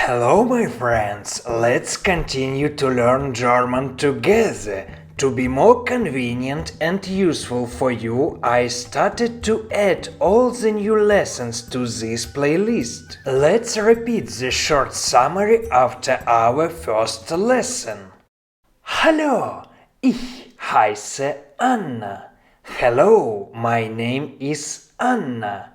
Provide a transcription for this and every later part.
Hello, my friends! Let's continue to learn German together. To be more convenient and useful for you, I started to add all the new lessons to this playlist. Let's repeat the short summary after our first lesson. Hallo, ich heiße Anna. Hello, my name is Anna.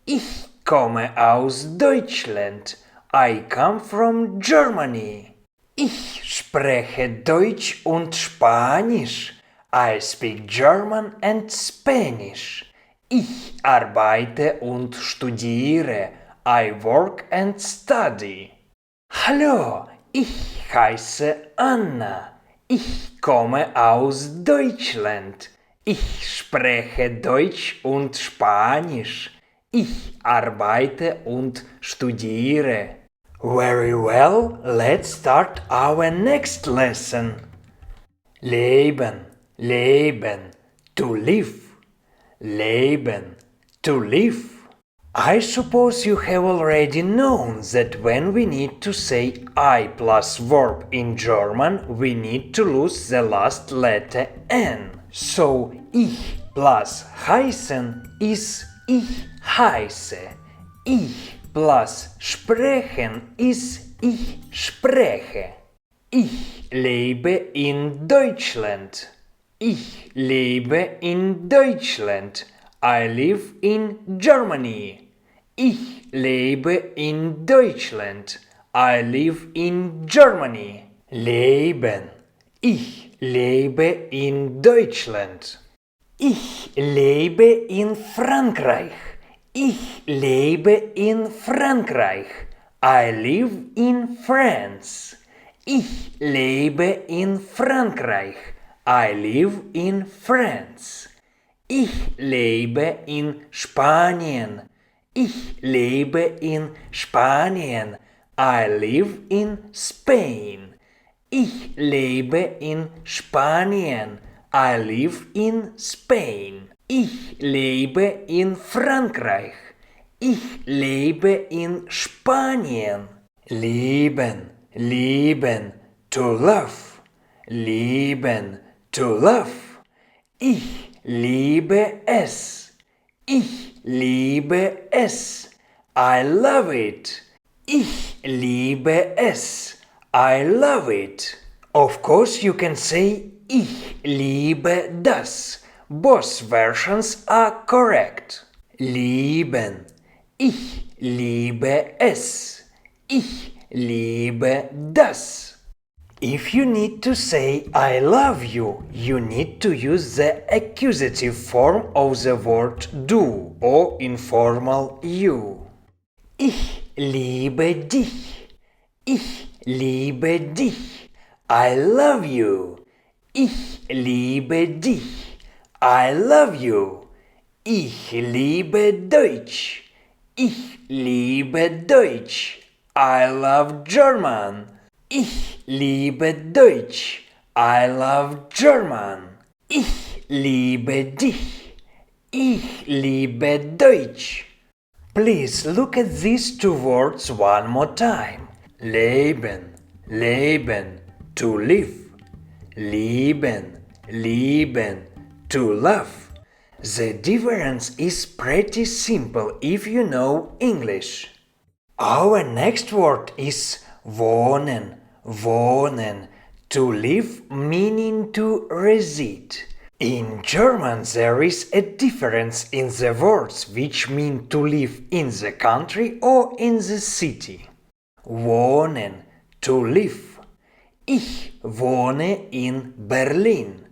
Ich komme aus Deutschland. I come from Germany. Ich spreche Deutsch und Spanisch. I speak German and Spanish. Ich arbeite und studiere. I work and study. Hallo, ich heiße Anna. Ich komme aus Deutschland. Ich spreche Deutsch und Spanisch. Ich arbeite und studiere. Very well, let's start our next lesson. Leben, leben, to live. Leben, to live. I suppose you have already known that when we need to say I plus verb in German, we need to lose the last letter N. So, ich plus heißen is ich heiße. Ich plus sprechen is ich spreche. Ich lebe in Deutschland. Ich lebe in Deutschland. I live in Germany. Ich lebe in Deutschland. I live in Germany. Leben. Ich lebe in Deutschland. Ich lebe in Frankreich. Ich lebe in Frankreich. I live in France. Ich lebe in Frankreich. I live in France. Ich lebe in Spanien. Ich lebe in Spanien. I live in Spain. Ich lebe in Spanien. I live in Spain. Ich lebe in Frankreich. Ich lebe in Spanien. Lieben, lieben, to love. Lieben, to love. Ich liebe es. Ich liebe es. I love it. Ich liebe es. I love it. Of course you can say ich liebe das. Both versions are correct. Lieben. Ich liebe es. Ich liebe das. If you need to say I love you, you need to use the accusative form of the word du or informal you. Ich liebe dich. Ich liebe dich. I love you. Ich liebe dich. I love you. Ich liebe Deutsch. Ich liebe Deutsch. I love German. Ich liebe Deutsch. I love German. Ich liebe dich. Ich liebe Deutsch. Please look at these two words one more time. Leben, leben, to live. Lieben, lieben, to love. The difference is pretty simple if you know English. Our next word is wohnen, wohnen, to live meaning to reside. In German there is a difference in the words which mean to live in the country or in the city. Wohnen, to live. Ich wohne in Berlin.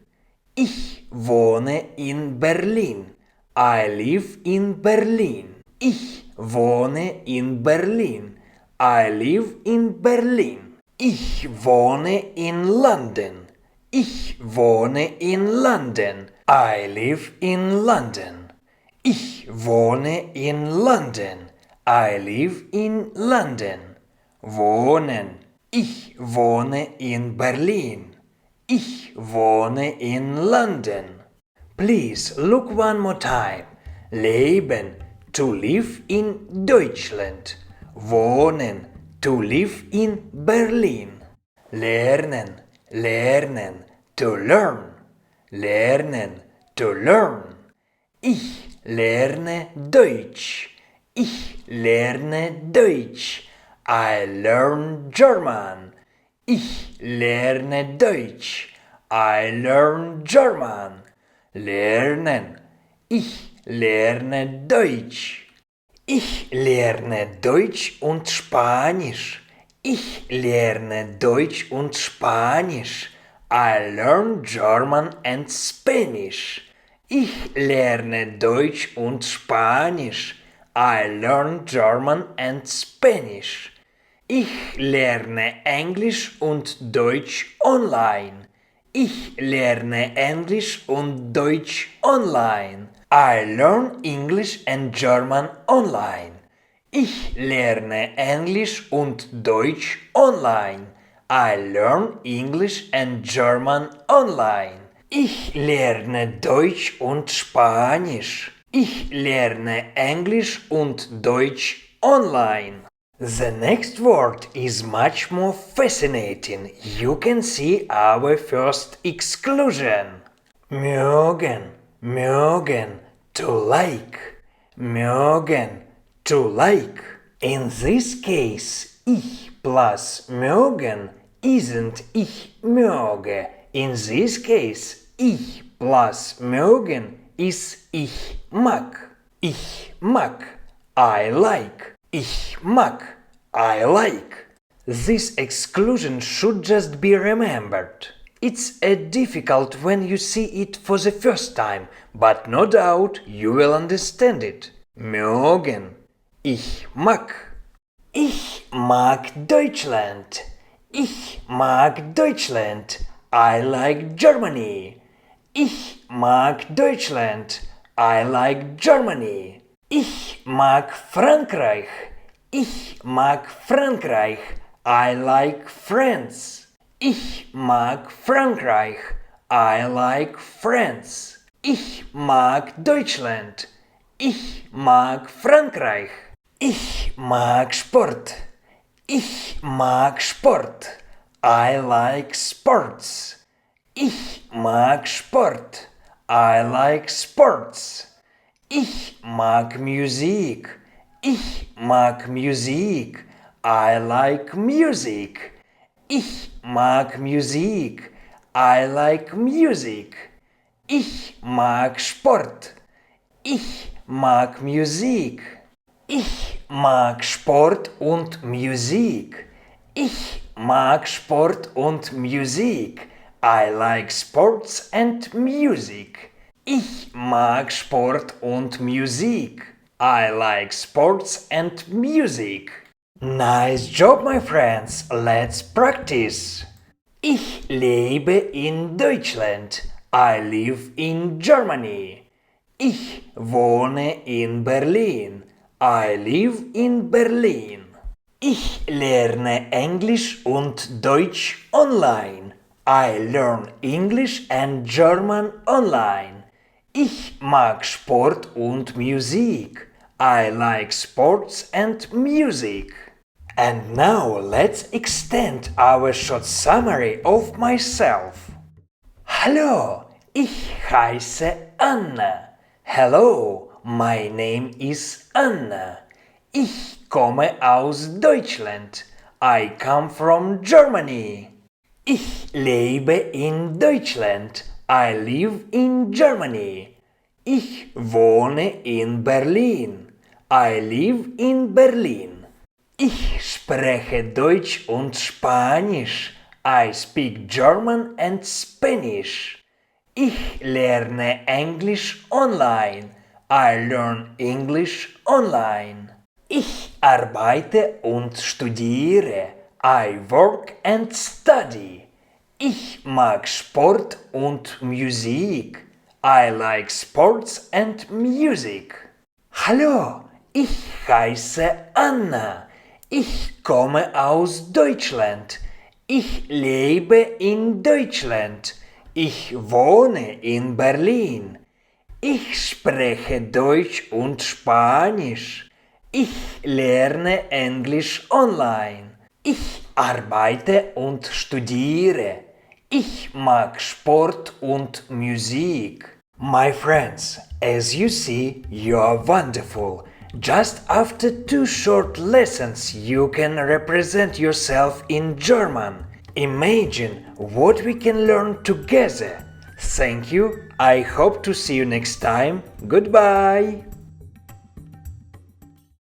Ich wohne in Berlin. I live in Berlin. Ich wohne in Berlin. I live in Berlin. Ich wohne in London. Ich wohne in London. I live in London. Ich wohne in London. I live in London. Wohnen. Ich wohne in Berlin. Ich wohne in London. Please look one more time. Leben, to live in Deutschland. Wohnen, to live in Berlin. Lernen, lernen, to learn. Lernen, to learn. Ich lerne Deutsch. Ich lerne Deutsch. I learn German. Ich lerne Deutsch. I learn German. Lernen. Ich lerne Deutsch. Ich lerne Deutsch und Spanisch. Ich lerne Deutsch und Spanisch. I learn German and Spanish. Ich lerne Deutsch und Spanisch. I learn German and Spanish. Ich lerne Englisch und Deutsch online. Ich lerne Englisch und Deutsch online. I learn English and German online. Ich lerne Englisch und Deutsch online. I learn English and German online. Ich lerne Deutsch und Spanisch. Ich lerne Englisch und Deutsch online. The next word is much more fascinating. You can see our first exclusion. Mögen, mögen, to like. Mögen, to like. In this case, ich plus mögen isn't ich möge. In this case, ich plus mögen is ich mag. Ich mag, I like. Ich mag, I like. This exclusion should just be remembered. It's difficult when you see it for the first time, but no doubt you will understand it. Mögen, ich mag. Ich mag Deutschland. Ich mag Deutschland. I like Germany. Ich mag Deutschland. I like Germany. Ich mag Frankreich. Ich mag Frankreich. I like France. Ich mag Frankreich. I like France. Ich mag Deutschland. Ich mag Frankreich. Ich mag Sport. Ich mag Sport. I like sports. Ich mag Sport. I like sports. Ich mag Musik. Ich mag Musik. I like music. Ich mag Musik. I like music. Ich mag Sport. Ich mag Musik. Ich mag Sport und Musik. Ich mag Sport und Musik. I like sports and music. Ich mag Sport und Musik. I like sports and music. Nice job, my friends. Let's practice. Ich lebe in Deutschland. I live in Germany. Ich wohne in Berlin. I live in Berlin. Ich lerne Englisch und Deutsch online. I learn English and German online. Ich mag Sport und Musik. I like sports and music. And now let's extend our short summary of myself. Hallo, ich heiße Anna. Hello, my name is Anna. Ich komme aus Deutschland. I come from Germany. Ich lebe in Deutschland. I live in Germany. Ich wohne in Berlin. I live in Berlin. Ich spreche Deutsch und Spanisch. I speak German and Spanish. Ich lerne Englisch online. I learn English online. Ich arbeite und studiere. I work and study. Ich mag Sport und Musik. I like sports and music. Hallo, ich heiße Anna. Ich komme aus Deutschland. Ich lebe in Deutschland. Ich wohne in Berlin. Ich spreche Deutsch und Spanisch. Ich lerne Englisch online. Ich arbeite und studiere. Ich mag Sport und Musik. My friends, as you see, you are wonderful. Just after 2 short lessons, you can represent yourself in German. Imagine what we can learn together. Thank you. I hope to see you next time. Goodbye.